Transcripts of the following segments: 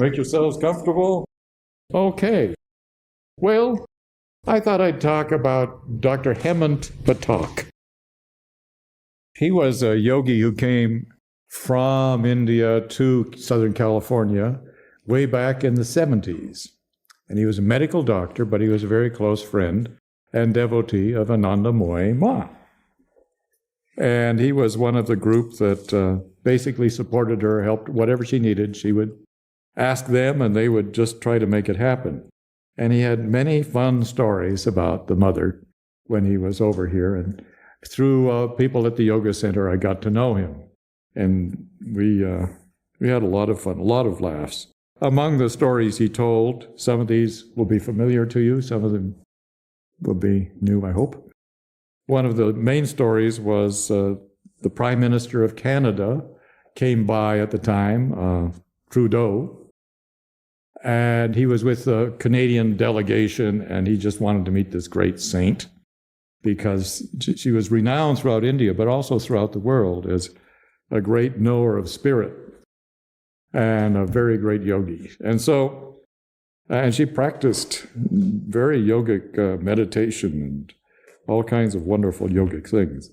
Make yourselves comfortable. Okay. Well, I thought I'd talk about Dr. Hemant Pathak. He was a yogi who came from India to Southern California way back in the 70s. And he was a medical doctor, but he was a very close friend and devotee of Anandamoyi Ma. And he was one of the group that basically supported her, helped whatever she needed. She would ask them, and they would just try to make it happen. And he had many fun stories about the mother when he was over here. And through people at the yoga center, I got to know him. And we had a lot of fun, a lot of laughs. Among the stories he told, some of these will be familiar to you, some of them will be new, I hope. One of the main stories was the Prime Minister of Canada came by at the time, Trudeau, and he was with the Canadian delegation, and he just wanted to meet this great saint because she was renowned throughout India, but also throughout the world as a great knower of spirit and a very great yogi. And she practiced very yogic meditation and all kinds of wonderful yogic things.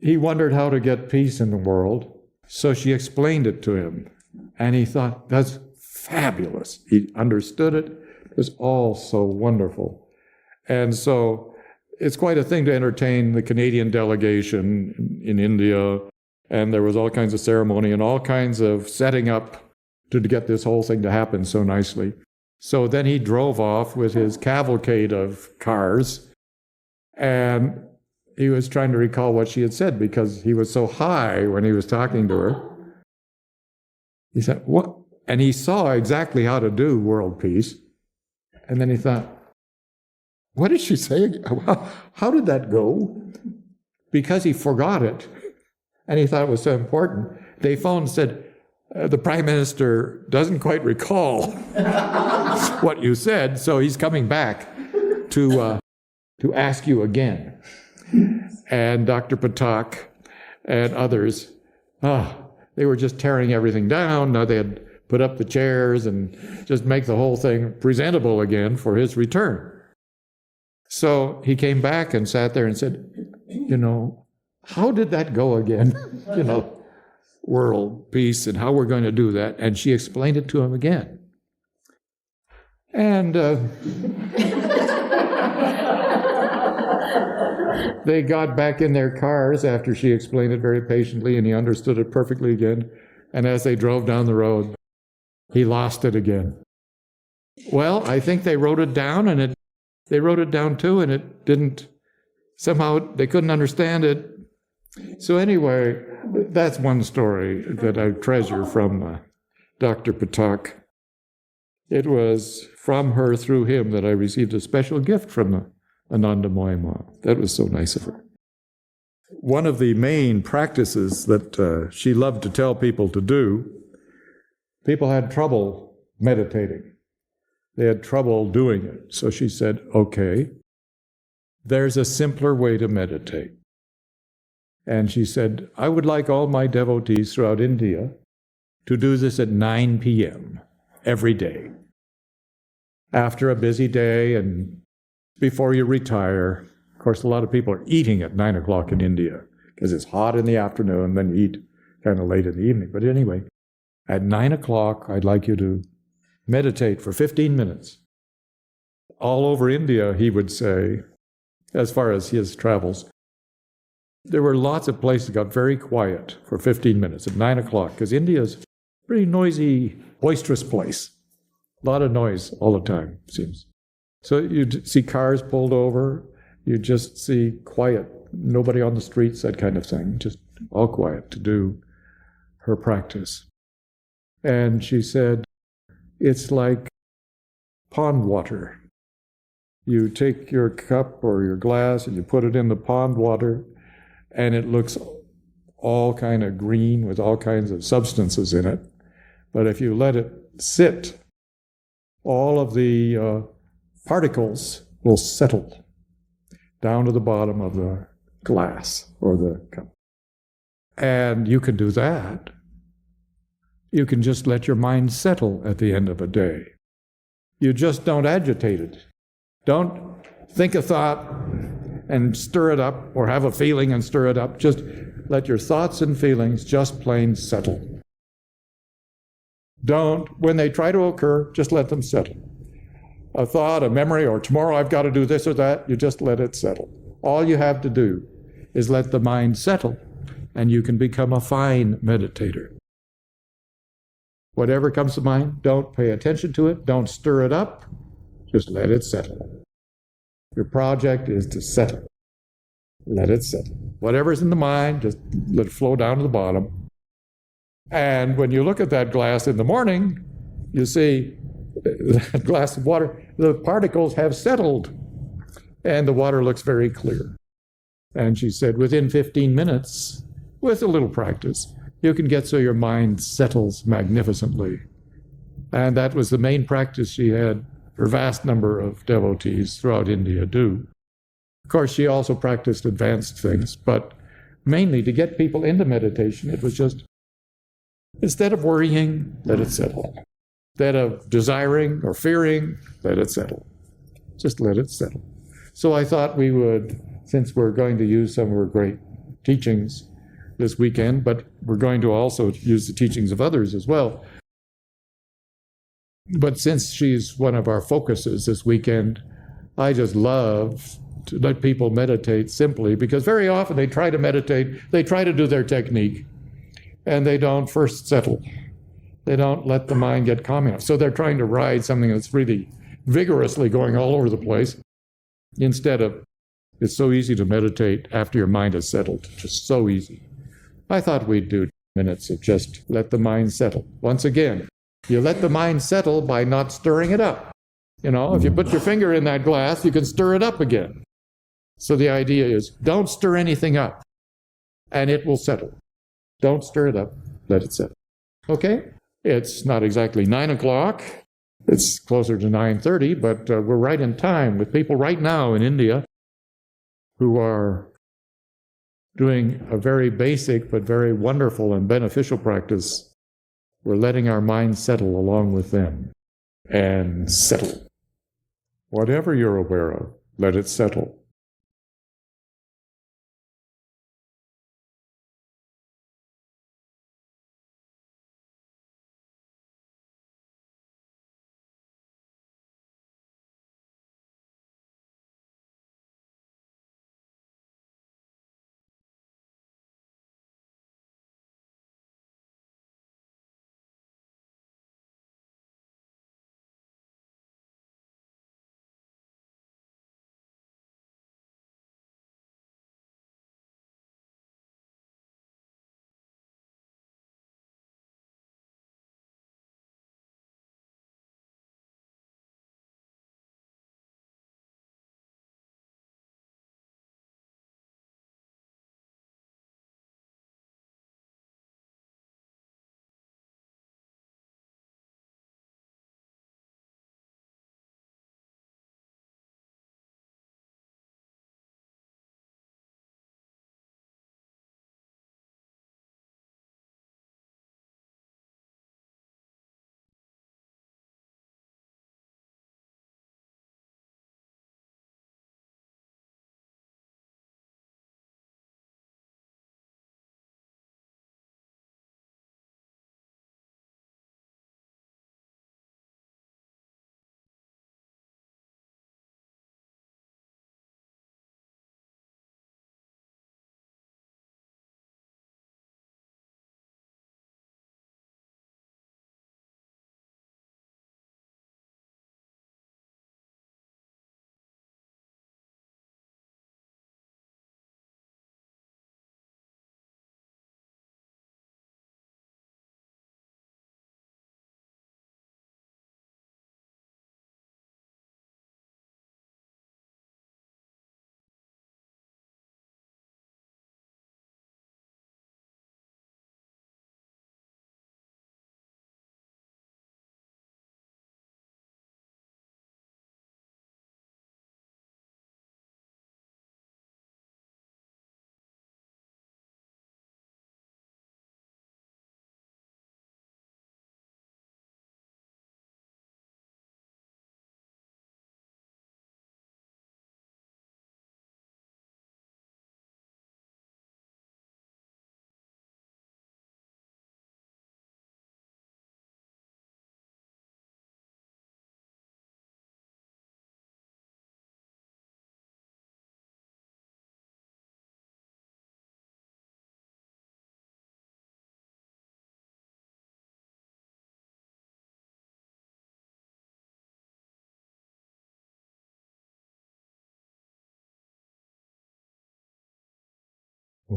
He wondered how to get peace in the world, so she explained it to him. And he thought, that's fabulous. He understood it. It was all so wonderful. And so it's quite a thing to entertain the Canadian delegation in India. And there was all kinds of ceremony and all kinds of setting up to get this whole thing to happen so nicely. So then he drove off with his cavalcade of cars, and he was trying to recall what she had said because he was so high when he was talking to her. He said, what? And he saw exactly how to do world peace. And then he thought, what did she say? How did that go? Because he forgot it. And he thought it was so important. They phoned and said, the Prime Minister doesn't quite recall what you said, so he's coming back to ask you again. And Dr. Pathak and others, they were just tearing everything down. Now they had put up the chairs and just make the whole thing presentable again for his return. So he came back and sat there and said, how did that go again? World peace and how we're going to do that. And she explained it to him again. And they got back in their cars after she explained it very patiently, and he understood it perfectly again. And as they drove down the road, he lost it again. Well, I think they wrote it down, and they wrote it down too, and it didn't, somehow they couldn't understand it. So anyway, that's one story that I treasure from Dr. Pathak. It was from her, through him, that I received a special gift from Anandamoyi Ma. That was so nice of her. One of the main practices that she loved to tell people to do, people had trouble meditating. They had trouble doing it. So she said, okay, there's a simpler way to meditate. And she said, I would like all my devotees throughout India to do this at 9 p.m. every day. After a busy day and before you retire. Of course, a lot of people are eating at 9 o'clock in India because it's hot in the afternoon, then you eat kind of late in the evening. But anyway, at 9 o'clock, I'd like you to meditate for 15 minutes. All over India, he would say, as far as his travels, there were lots of places that got very quiet for 15 minutes at 9 o'clock, because India is a pretty noisy, boisterous place. A lot of noise all the time, it seems. So you'd see cars pulled over, you just see quiet, nobody on the streets, that kind of thing, just all quiet to do her practice. And she said, it's like pond water. You take your cup or your glass and you put it in the pond water, and it looks all kind of green with all kinds of substances in it. But if you let it sit, all of the particles will settle down to the bottom of the glass or the cup. And you can do that You can just let your mind settle at the end of a day. You just don't agitate it. Don't think a thought and stir it up, or have a feeling and stir it up. Just let your thoughts and feelings just plain settle. Don't, when they try to occur, just let them settle. A thought, a memory, or tomorrow I've got to do this or that, you just let it settle. All you have to do is let the mind settle, and you can become a fine meditator. Whatever comes to mind, don't pay attention to it, don't stir it up, just let it settle. Your project is to settle. Let it settle. Whatever's in the mind, just let it flow down to the bottom. And when you look at that glass in the morning, you see that glass of water, the particles have settled, and the water looks very clear. And she said, within 15 minutes, with a little practice, you can get so your mind settles magnificently. And that was the main practice she had her vast number of devotees throughout India do. Of course, she also practiced advanced things, but mainly to get people into meditation, it was just, instead of worrying, let it settle. Instead of desiring or fearing, let it settle. Just let it settle. So I thought we would, since we're going to use some of her great teachings this weekend, but we're going to also use the teachings of others as well. But since she's one of our focuses this weekend, I just love to let people meditate simply, because very often they try to meditate, they try to do their technique, and they don't first settle. They don't let the mind get calm enough. So they're trying to ride something that's really vigorously going all over the place, instead of, it's so easy to meditate after your mind has settled, just so easy. I thought we'd do minutes of just let the mind settle. Once again, you let the mind settle by not stirring it up. You know, if you put your finger in that glass, you can stir it up again. So the idea is, don't stir anything up, and it will settle. Don't stir it up, let it settle. Okay? It's not exactly 9 o'clock. It's closer to 9:30, but we're right in time with people right now in India who are doing a very basic but very wonderful and beneficial practice. We're letting our minds settle along with them and settle. Whatever you're aware of, let it settle. Om.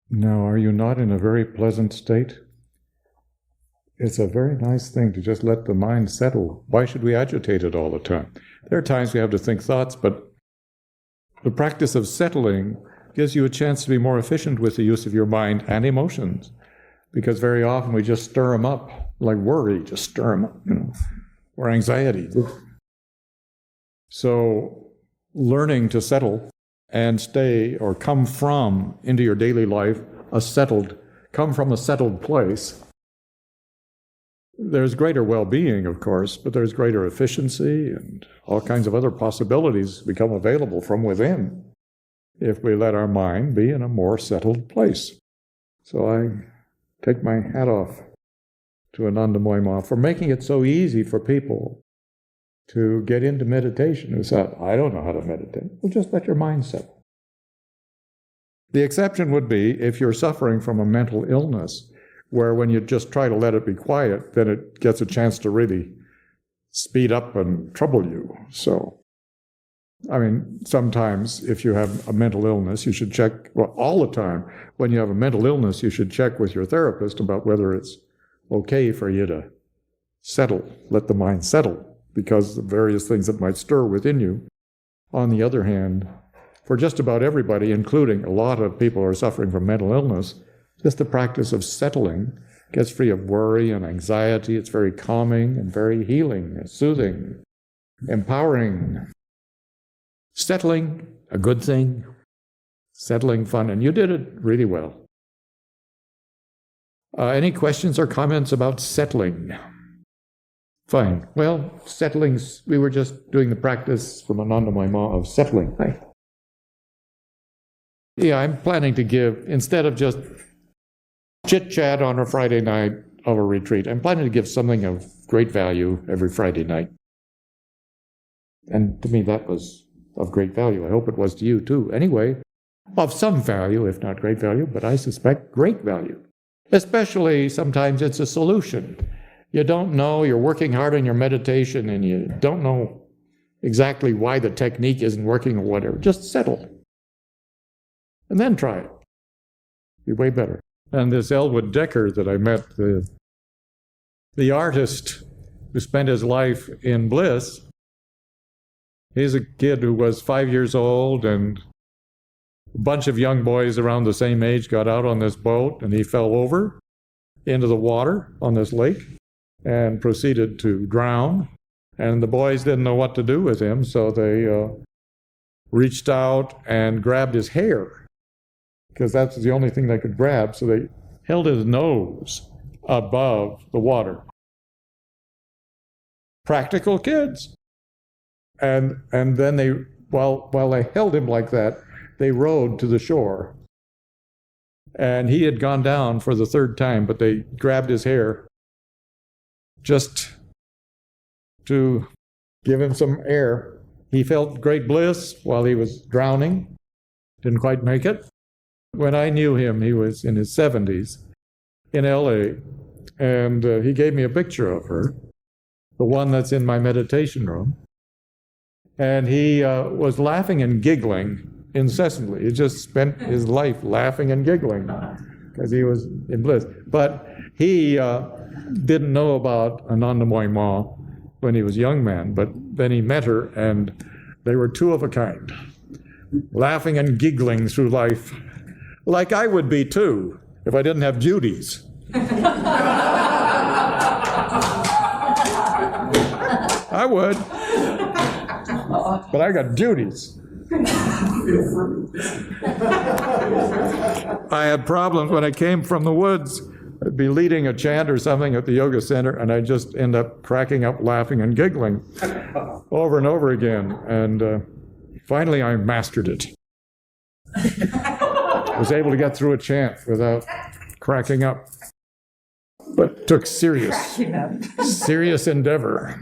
Now, are you not in a very pleasant state? It's a very nice thing to just let the mind settle. Why should we agitate it all the time? There are times we have to think thoughts, but the practice of settling gives you a chance to be more efficient with the use of your mind and emotions, because very often we just stir them up, like worry, just stir them up, or anxiety. So learning to settle and stay or come from into your daily life come from a settled place. There's greater well-being, of course, but there's greater efficiency and all kinds of other possibilities become available from within if we let our mind be in a more settled place. So I take my hat off to Ananda Moy Ma for making it so easy for people to get into meditation who said, I don't know how to meditate. Well, just let your mind settle. The exception would be if you're suffering from a mental illness, where when you just try to let it be quiet, then it gets a chance to really speed up and trouble you. So, sometimes if you have a mental illness, you should check, well, all the time, when you have a mental illness, you should check with your therapist about whether it's okay for you to settle, let the mind settle, because of various things that might stir within you. On the other hand, for just about everybody, including a lot of people who are suffering from mental illness, just the practice of settling gets free of worry and anxiety. It's very calming and very healing, and soothing, empowering. Settling, a good thing. Settling, fun, and you did it really well. Any questions or comments about settling? Fine. Well, settlings, we were just doing the practice from Ananda Moy Ma of settling. Hi. Yeah, I'm planning to give, instead of just chit-chat on a Friday night of a retreat, I'm planning to give something of great value every Friday night. And to me, that was of great value. I hope it was to you, too. Anyway, of some value, if not great value, but I suspect great value. Especially sometimes it's a solution. You don't know, you're working hard on your meditation, and you don't know exactly why the technique isn't working or whatever. Just settle. And then try it. Be way better. And this Elwood Decker that I met, the artist who spent his life in bliss, he's a kid who was 5 years old, and a bunch of young boys around the same age got out on this boat, and he fell over into the water on this lake and proceeded to drown. And the boys didn't know what to do with him, so they reached out and grabbed his hair, because that's the only thing they could grab. So they held his nose above the water. Practical kids. And then they, while they held him like that, they rowed to the shore. And he had gone down for the third time, but they grabbed his hair just to give him some air. He felt great bliss while he was drowning. Didn't quite make it. When I knew him, he was in his 70s in LA, and he gave me a picture of her, the one that's in my meditation room. And he was laughing and giggling incessantly. He just spent his life laughing and giggling because he was in bliss. But he didn't know about Ananda Moy Ma when he was a young man, but then he met her, and they were two of a kind, laughing and giggling through life, like I would be too, if I didn't have duties. I would, but I got duties. I had problems when I came from the woods. I'd be leading a chant or something at the yoga center, and I'd just end up cracking up, laughing, and giggling over and over again. And finally, I mastered it. I was able to get through a chant without cracking up, but took serious endeavor.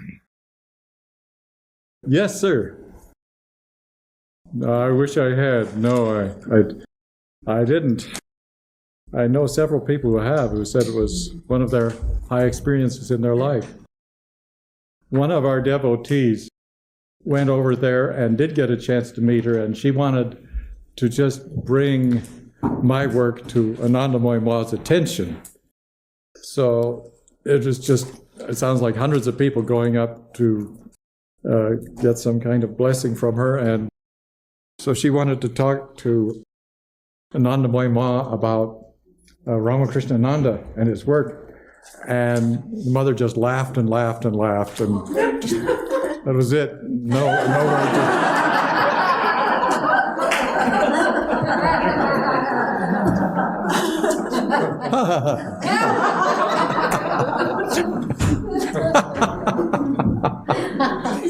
Yes, sir. I wish I had. No, I didn't. I know several people who have, who said it was one of their high experiences in their life. one of our devotees went over there and did get a chance to meet her, and she wanted to just bring my work to Anandamoy Ma's attention. So it sounds like hundreds of people going up to get some kind of blessing from her. And so she wanted to talk to Anandamoy Ma about Ramakrishnananda and his work. And the mother just laughed and laughed and laughed, and that was it. No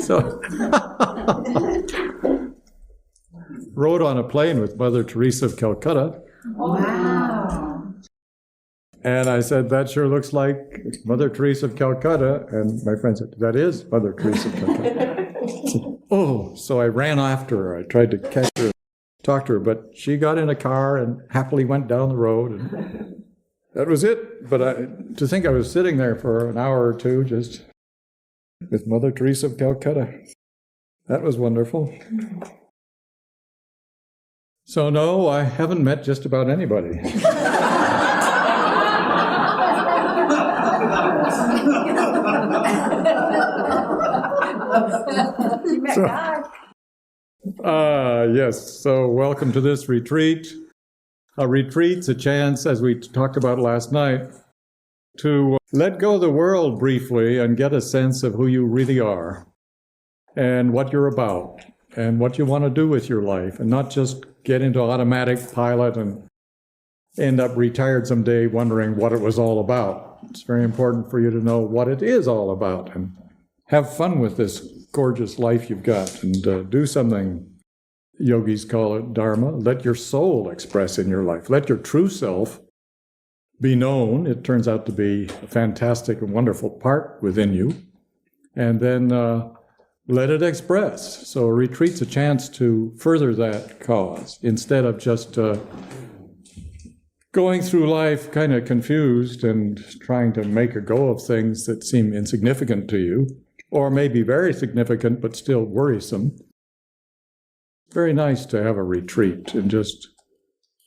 So, rode on a plane with Mother Teresa of Calcutta. Wow. And I said, that sure looks like Mother Teresa of Calcutta. And my friend said, that is Mother Teresa of Calcutta. Oh, so I ran after her. I tried to catch her, talk to her, but she got in a car and happily went down the road. And that was it. But to think I was sitting there for an hour or two just with Mother Teresa of Calcutta, that was wonderful. So no, I haven't met just about anybody. You met God. Yes, so welcome to this retreat. A retreat's a chance, as we talked about last night, to let go of the world briefly and get a sense of who you really are and what you're about and what you want to do with your life, and not just get into automatic pilot and end up retired someday wondering what it was all about. It's very important for you to know what it is all about and have fun with this gorgeous life you've got, and do something, yogis call it dharma. Let your soul express in your life. Let your true self be known. It turns out to be a fantastic and wonderful part within you. And then let it express. So a retreat's a chance to further that cause, instead of just going through life kind of confused and trying to make a go of things that seem insignificant to you, or maybe very significant but still worrisome. Very nice to have a retreat and just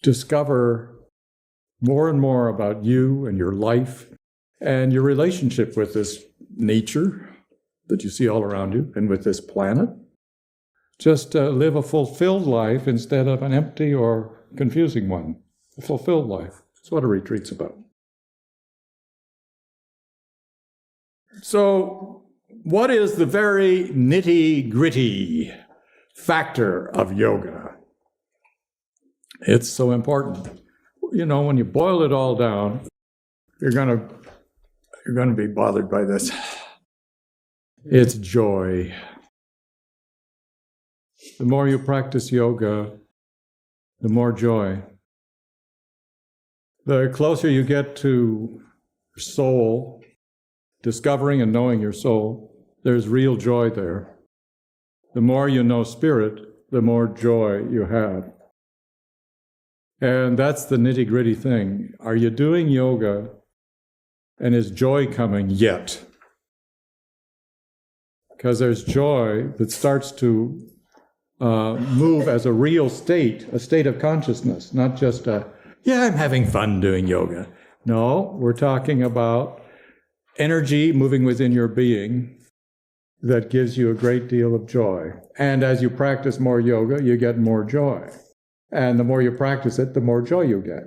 discover more and more about you and your life and your relationship with this nature that you see all around you and with this planet. Just live a fulfilled life instead of an empty or confusing one. A fulfilled life. That's what a retreat's about. So, what is the very nitty-gritty factor of yoga? It's so important. You know, when you boil it all down, you're gonna be bothered by this. It's joy. The more you practice yoga, the more joy. The closer you get to your soul, discovering and knowing your soul, there's real joy there. The more you know spirit, the more joy you have. And that's the nitty-gritty thing. Are you doing yoga, and is joy coming yet? Because there's joy that starts to move as a real state, a state of consciousness, not just yeah, I'm having fun doing yoga. No, we're talking about energy moving within your being that gives you a great deal of joy. And as you practice more yoga, you get more joy. And the more you practice it, the more joy you get.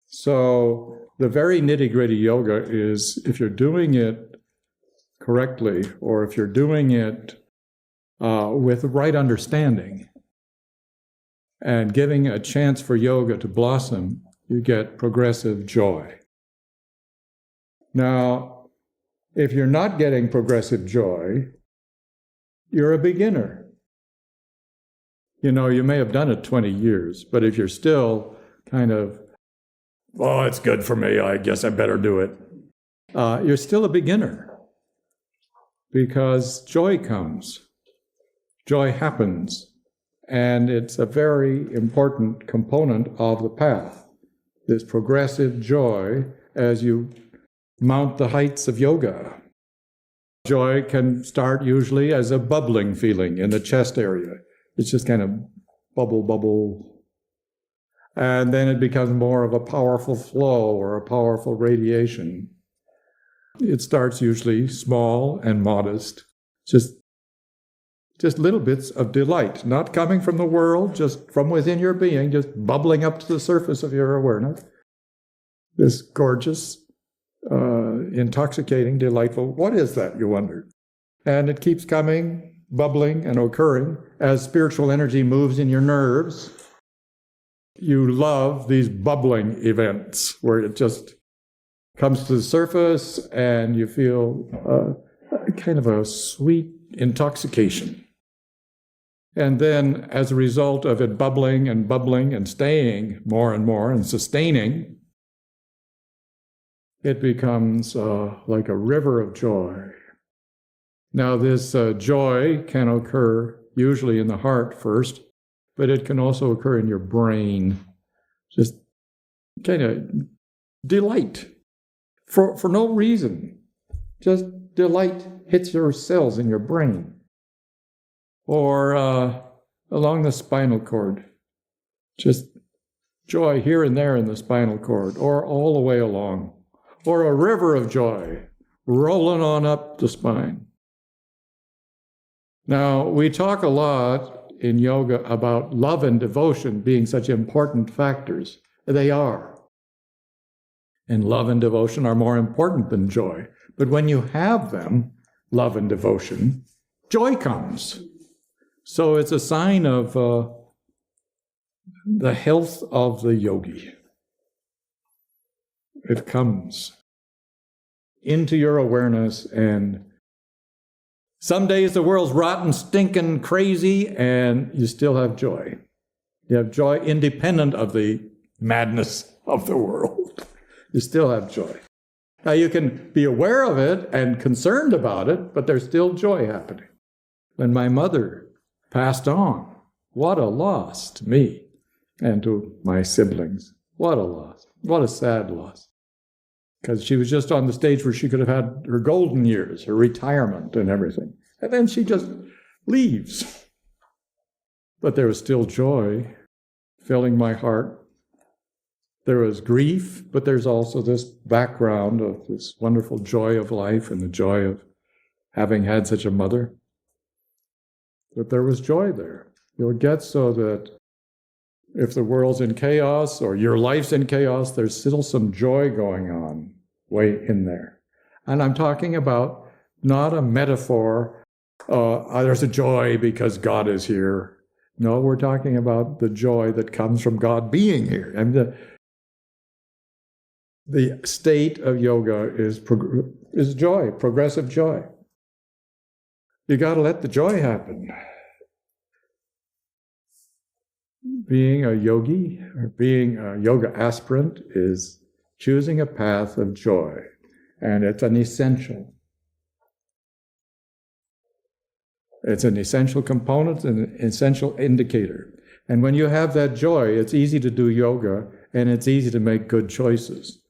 So the very nitty-gritty yoga is, if you're doing it correctly, or if you're doing it with the right understanding, and giving a chance for yoga to blossom, you get progressive joy. Now, if you're not getting progressive joy, you're a beginner. You know, you may have done it 20 years, but if you're still kind of, oh, it's good for me, I guess I better do it, you're still a beginner. Because joy comes, joy happens. And it's a very important component of the path, this progressive joy as you mount the heights of yoga. Joy can start usually as a bubbling feeling in the chest area. It's just kind of bubble, bubble. And then it becomes more of a powerful flow or a powerful radiation. It starts usually small and modest, just little bits of delight, not coming from the world, just from within your being, just bubbling up to the surface of your awareness. This gorgeous, intoxicating, delightful, what is that, you wonder? And it keeps coming, bubbling and occurring as spiritual energy moves in your nerves. You love these bubbling events where it just comes to the surface and you feel kind of a sweet intoxication. And then as a result of it bubbling and staying more and more and sustaining, it becomes like a river of joy. Now this joy can occur usually in the heart first, but it can also occur in your brain. Just kind of delight for no reason. Just delight hits your cells in your brain. Or along the spinal cord. Just joy here and there in the spinal cord, or all the way along. Or a river of joy rolling on up the spine. Now, we talk a lot in yoga about love and devotion being such important factors. They are. And love and devotion are more important than joy. But when you have them, love and devotion, joy comes. So it's a sign of the health of the yogi. It comes into your awareness, and some days the world's rotten, stinking, crazy, and you still have joy. You have joy independent of the madness of the world. You still have joy. Now you can be aware of it and concerned about it, but there's still joy happening. When my mother passed on, what a loss to me and to my siblings. What a loss. What a sad loss. Because she was just on the stage where she could have had her golden years, her retirement and everything. And then she just leaves. But there was still joy filling my heart. There was grief, but there's also this background of this wonderful joy of life and the joy of having had such a mother. But there was joy there. You'll get so that if the world's in chaos or your life's in chaos, there's still some joy going on way in there. And I'm talking about not a metaphor, there's a joy because God is here. No, we're talking about the joy that comes from God being here. And the state of yoga is joy, progressive joy. You got to let the joy happen. Being a yogi or being a yoga aspirant is choosing a path of joy, and it's an essential. It's an essential component, an essential indicator. And when you have that joy, it's easy to do yoga, and it's easy to make good choices.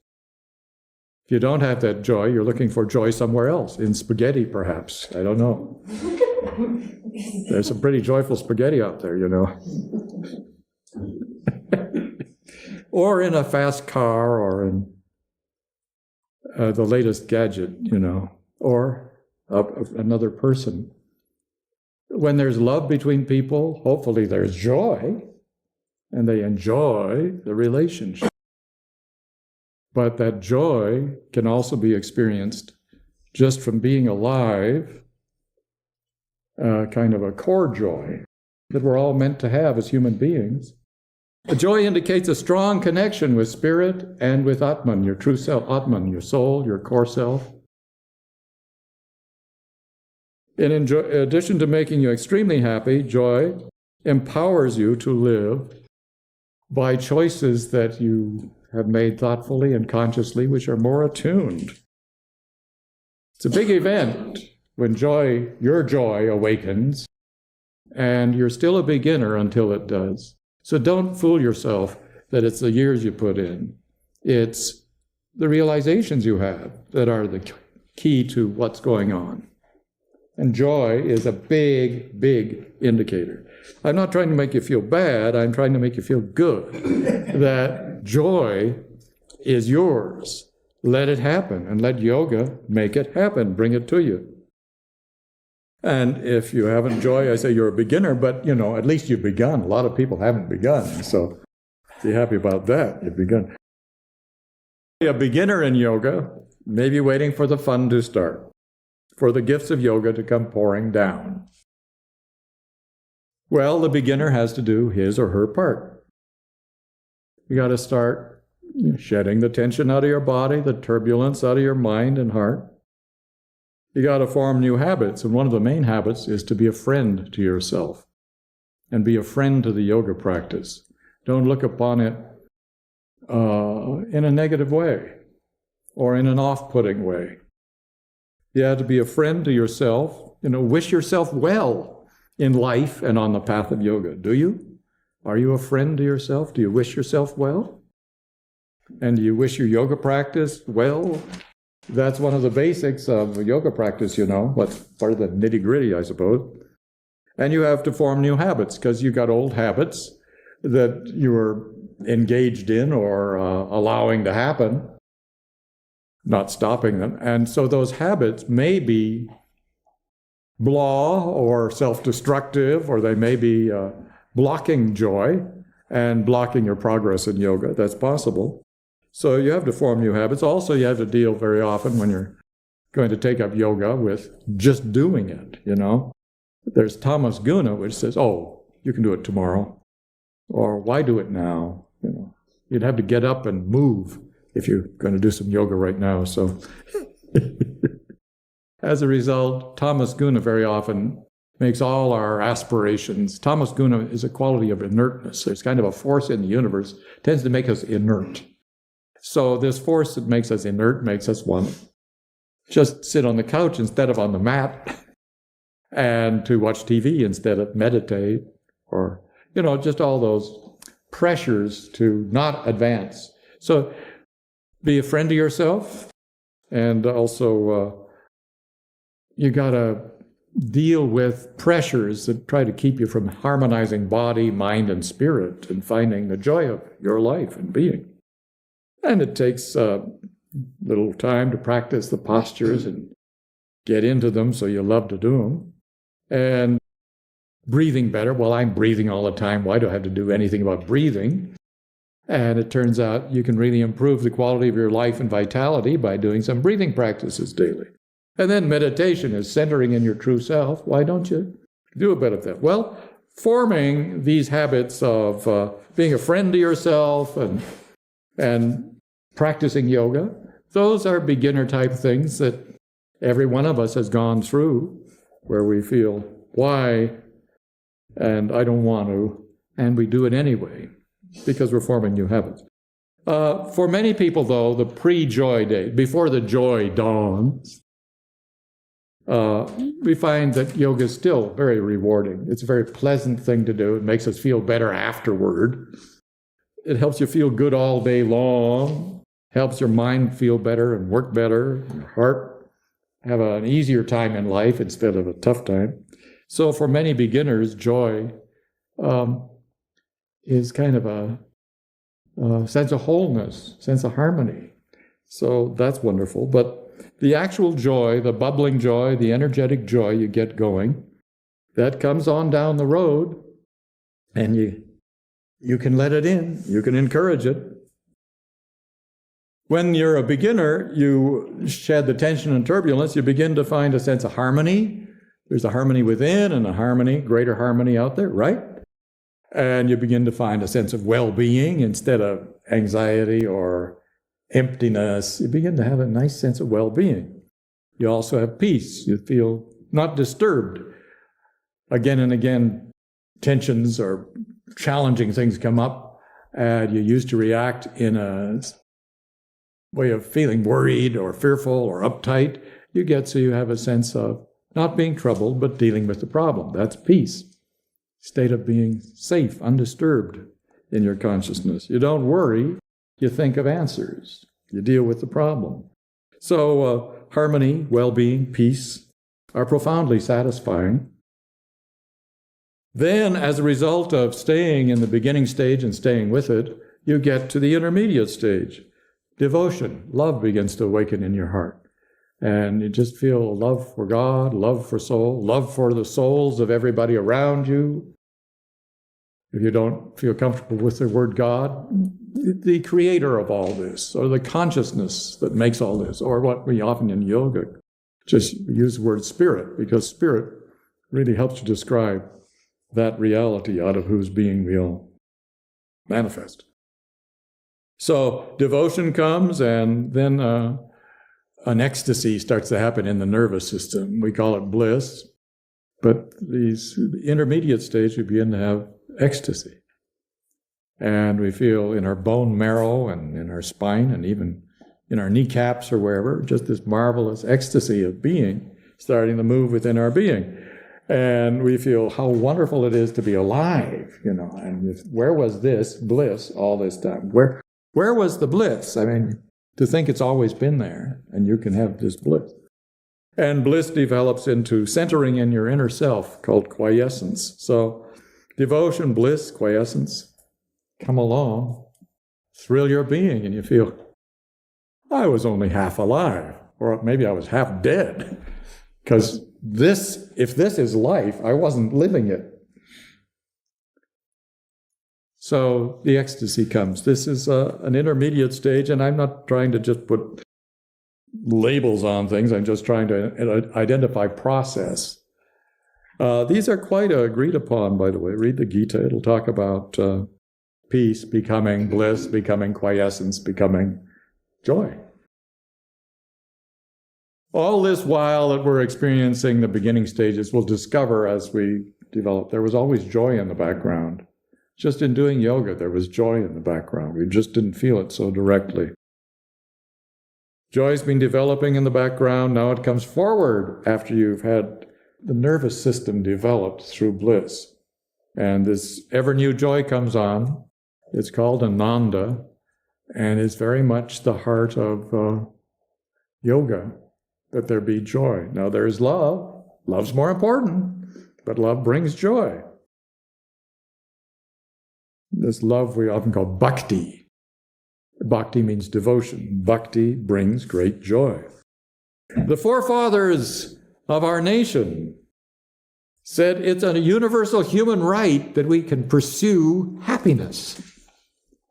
If you don't have that joy, you're looking for joy somewhere else, in spaghetti perhaps. I don't know. There's some pretty joyful spaghetti out there, you know. Or in a fast car, or in the latest gadget, you know, or another person. When there's love between people, hopefully there's joy, and they enjoy the relationship. But that joy can also be experienced just from being alive, kind of a core joy that we're all meant to have as human beings. The joy indicates a strong connection with spirit and with Atman, your true self, Atman, your soul, your core self. In addition to making you extremely happy, joy empowers you to live by choices that you have made thoughtfully and consciously, which are more attuned. It's a big event when your joy awakens, and you're still a beginner until it does. So don't fool yourself that it's the years you put in. It's the realizations you have that are the key to what's going on. And joy is a big, big indicator. I'm not trying to make you feel bad. I'm trying to make you feel good. That joy is yours. Let it happen, and let yoga make it happen. Bring it to you. And if you haven't joy, I say you're a beginner, but at least you've begun. A lot of people haven't begun, so be happy about that. You've begun. A beginner in yoga may be waiting for the fun to start, for the gifts of yoga to come pouring down. Well, the beginner has to do his or her part. You got to start shedding the tension out of your body, the turbulence out of your mind and heart. You got to form new habits, and one of the main habits is to be a friend to yourself and be a friend to the yoga practice. Don't look upon it in a negative way or in an off-putting way. You have to be a friend to yourself. Wish yourself well in life and on the path of yoga. Do you? Are you a friend to yourself? Do you wish yourself well? And do you wish your yoga practice well? That's one of the basics of yoga practice, what's part of the nitty-gritty, I suppose. And you have to form new habits, because you got old habits that you were engaged in or allowing to happen, not stopping them. And so those habits may be blah or self-destructive, or they may be blocking joy and blocking your progress in yoga. That's possible. So you have to form new habits. Also, you have to deal very often when you're going to take up yoga with just doing it, There's Thomas Guna, which says, oh, you can do it tomorrow. Or why do it now? You'd have to get up and move if you're going to do some yoga right now. So as a result, Thomas Guna very often makes all our aspirations. Thomas Guna is a quality of inertness. There's kind of a force in the universe, tends to make us inert. So this force that makes us inert makes us want to just sit on the couch instead of on the mat, and to watch TV instead of meditate, or, just all those pressures to not advance. So be a friend to yourself, and also you got to deal with pressures that try to keep you from harmonizing body, mind, and spirit and finding the joy of your life and being. And it takes a little time to practice the postures and get into them so you love to do them. And breathing better. Well, I'm breathing all the time. Why do I have to do anything about breathing? And it turns out you can really improve the quality of your life and vitality by doing some breathing practices daily. And then meditation is centering in your true self. Why don't you do a bit of that? Well, forming these habits of being a friend to yourself and practicing yoga, those are beginner type things that every one of us has gone through, where we feel, why? And I don't want to, and we do it anyway, because we're forming new habits. For many people, though, the pre-joy day, before the joy dawns, we find that yoga is still very rewarding. It's a very pleasant thing to do. It makes us feel better afterward. It helps you feel good all day long, helps your mind feel better and work better, your heart have an easier time in life instead of a tough time. So for many beginners, joy is kind of a sense of wholeness, sense of harmony. So that's wonderful. But the actual joy, the bubbling joy, the energetic joy you get going, that comes on down the road, and you can let it in, you can encourage it. When you're a beginner, you shed the tension and turbulence, you begin to find a sense of harmony. There's a harmony within and a harmony, greater harmony out there, right? And you begin to find a sense of well-being instead of anxiety or emptiness. You begin to have a nice sense of well-being. You also have peace. You feel not disturbed. Again and again, tensions or challenging things come up, and you used to react in a way of feeling worried or fearful or uptight. You get so you have a sense of not being troubled, but dealing with the problem. That's peace. State of being safe, undisturbed in your consciousness. You don't worry, you think of answers. You deal with the problem. So harmony, well-being, peace. are profoundly satisfying. Then, as a result of staying in the beginning stage and staying with it, you get to the intermediate stage. Devotion, love begins to awaken in your heart. And you just feel love for God, love for soul, love for the souls of everybody around you. If you don't feel comfortable with the word God, the creator of all this, or the consciousness that makes all this, or what we often in yoga just use the word spirit, because spirit really helps to describe that reality out of whose being we all manifest. So devotion comes, and then an ecstasy starts to happen in the nervous system. We call it bliss, but the intermediate stage, we begin to have ecstasy. And we feel in our bone marrow and in our spine and even in our kneecaps or wherever, just this marvelous ecstasy of being starting to move within our being. And we feel how wonderful it is to be alive, and where was this bliss all this time? Where was the bliss? I mean, to think it's always been there and you can have this bliss. And bliss develops into centering in your inner self called quiescence. So devotion, bliss, quiescence come along, thrill your being, and you feel, I was only half alive, or maybe I was half dead. Because if this is life, I wasn't living it. So the ecstasy comes. This is an intermediate stage, and I'm not trying to just put labels on things. I'm just trying to identify process. These are quite agreed upon, by the way. Read the Gita. It'll talk about peace becoming bliss, becoming quiescence, becoming joy. All this while that we're experiencing the beginning stages, we'll discover as we develop, there was always joy in the background. Just in doing yoga, there was joy in the background. We just didn't feel it so directly. Joy's been developing in the background. Now it comes forward after you've had the nervous system developed through bliss. And this ever-new joy comes on. It's called Ananda, and it's very much the heart of yoga, that there be joy. Now there's love. Love's more important, but love brings joy. This love we often call bhakti. Bhakti means devotion. Bhakti brings great joy. The forefathers of our nation said it's a universal human right that we can pursue happiness.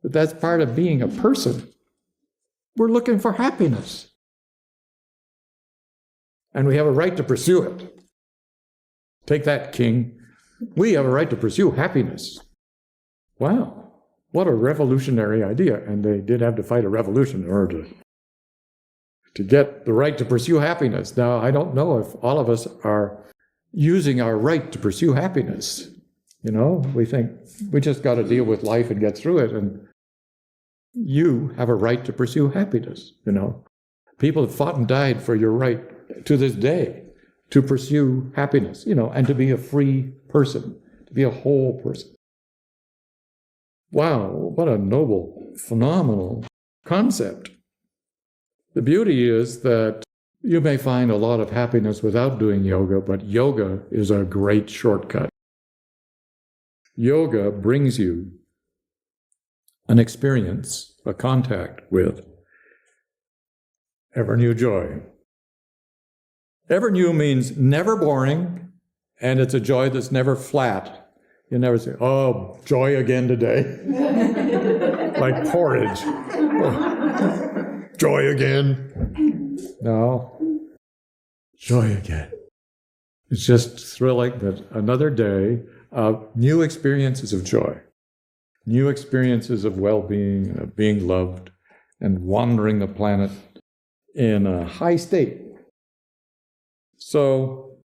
That that's part of being a person. We're looking for happiness. And we have a right to pursue it. Take that, King. We have a right to pursue happiness. Wow, what a revolutionary idea. And they did have to fight a revolution in order to get the right to pursue happiness. Now, I don't know if all of us are using our right to pursue happiness. We think we just got to deal with life and get through it. And you have a right to pursue happiness. People have fought and died for your right to this day to pursue happiness, and to be a free person, to be a whole person. Wow, what a noble, phenomenal concept. The beauty is that you may find a lot of happiness without doing yoga, but yoga is a great shortcut. Yoga brings you an experience, a contact with ever-new joy. Ever-new means never boring, and it's a joy that's never flat. You never say, oh, joy again today. Like porridge. Oh, joy again. No. Joy again. It's just thrilling that another day of new experiences of joy, new experiences of well-being, of being loved, and wandering the planet in a high state. So,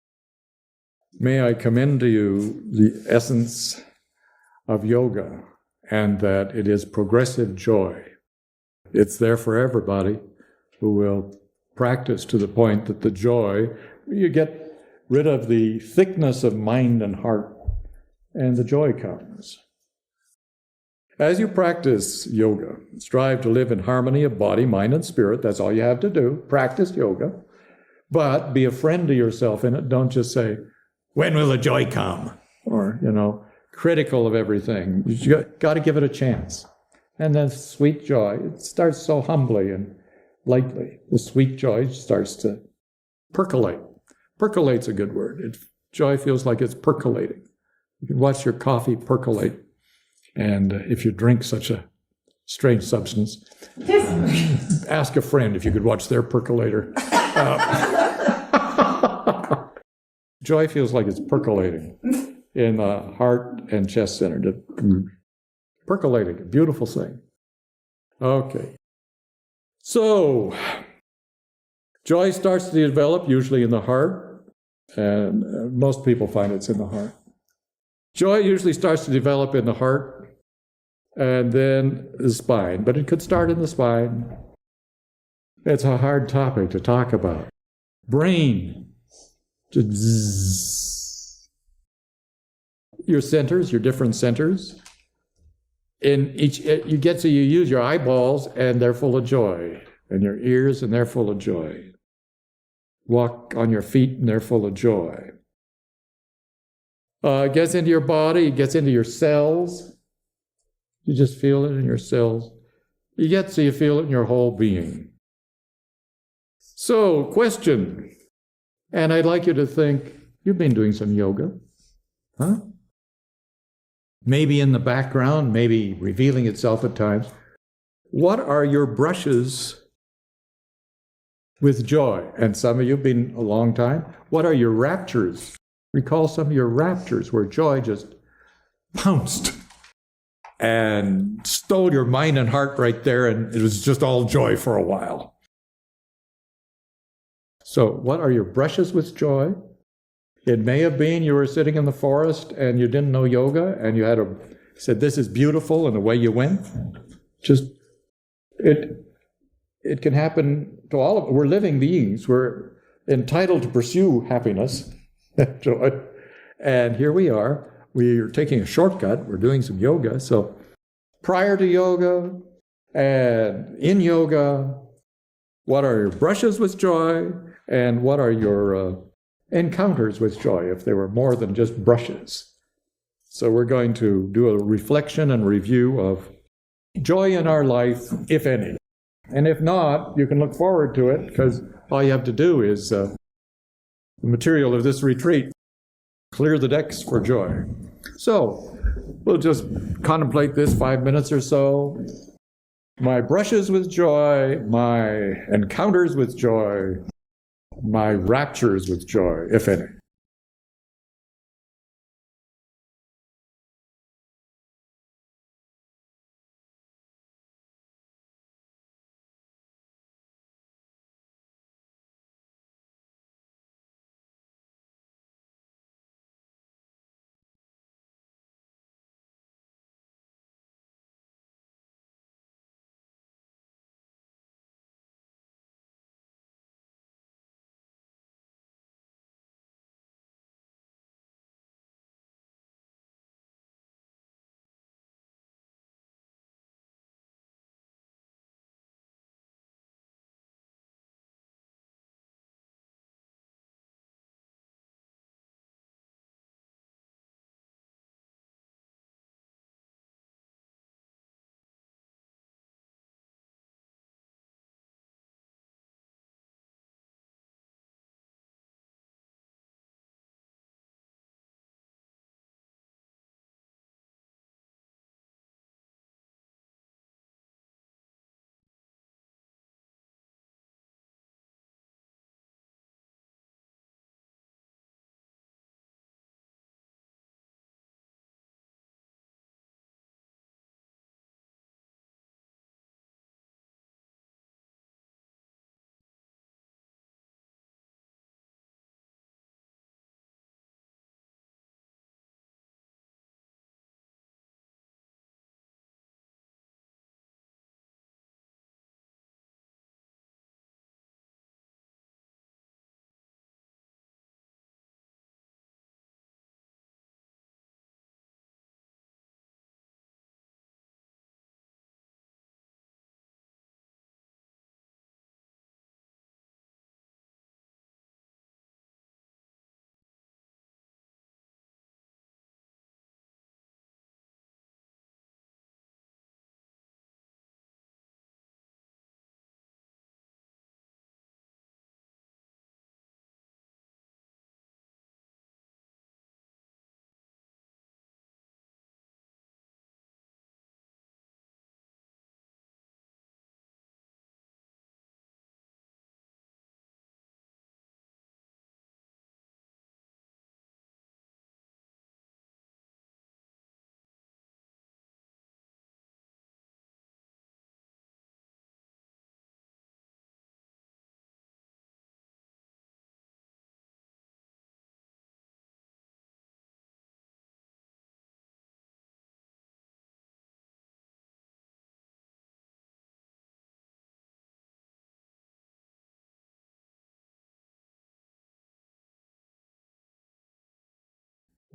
may I commend to you the essence of yoga, and that it is progressive joy. It's there for everybody who will practice to the point that the joy, you get rid of the thickness of mind and heart, and the joy comes. As you practice yoga, strive to live in harmony of body, mind, and spirit. That's all you have to do. Practice yoga. But be a friend to yourself in it. Don't just say, when will the joy come? Or, critical of everything. You got to give it a chance. And then sweet joy, it starts so humbly and lightly. The sweet joy starts to percolate. Percolate's a good word. Joy feels like it's percolating. You can watch your coffee percolate. And if you drink such a strange substance, ask a friend if you could watch their percolator. Joy feels like it's percolating in the heart and chest center. Percolating, a beautiful thing. Okay. So, joy starts to develop usually in the heart, and most people find it's in the heart. Joy usually starts to develop in the heart and then the spine, but it could start in the spine. It's a hard topic to talk about. Brain. Just zzz. Your centers, your different centers. In each, you use your eyeballs and they're full of joy, and your ears and they're full of joy. Walk on your feet and they're full of joy. It gets into your body, it gets into your cells. You just feel it in your cells. You feel it in your whole being. So, question, and I'd like you to think, you've been doing some yoga, huh? Maybe in the background, maybe revealing itself at times. What are your brushes with joy? And some of you have been a long time. What are your raptures? Recall some of your raptures where joy just pounced and stole your mind and heart right there, and it was just all joy for a while. So, what are your brushes with joy? It may have been you were sitting in the forest and you didn't know yoga, and you said, this is beautiful, and away you went. It can happen to all of us. We're living beings. We're entitled to pursue happiness, joy. And here we are. We're taking a shortcut. We're doing some yoga. So prior to yoga and in yoga, what are your brushes with joy? And what are your encounters with joy, if they were more than just brushes? So we're going to do a reflection and review of joy in our life, if any. And if not, you can look forward to it, because all you have to do is the material of this retreat, clear the decks for joy. So we'll just contemplate this 5 minutes or so. My brushes with joy, my encounters with joy, my raptures with joy, if any.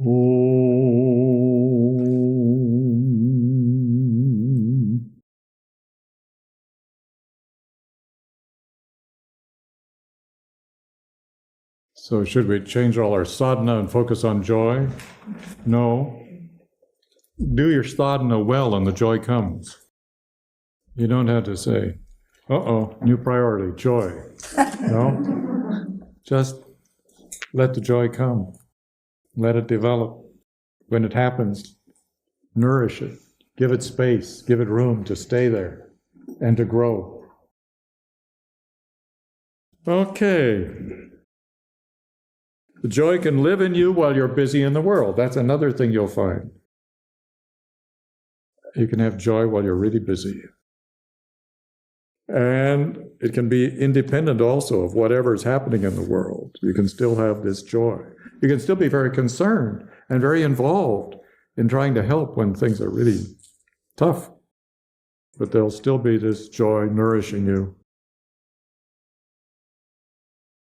Om. So should we change all our sadhana and focus on joy? No. Do your sadhana well and the joy comes. You don't have to say, uh-oh, new priority, joy. No. Just let the joy come. Let it develop. When it happens, nourish it. Give it space. Give it room to stay there and to grow. Okay. The joy can live in you while you're busy in the world. That's another thing you'll find. You can have joy while you're really busy. And it can be independent also of whatever is happening in the world. You can still have this joy. You can still be very concerned and very involved in trying to help when things are really tough. But there'll still be this joy nourishing you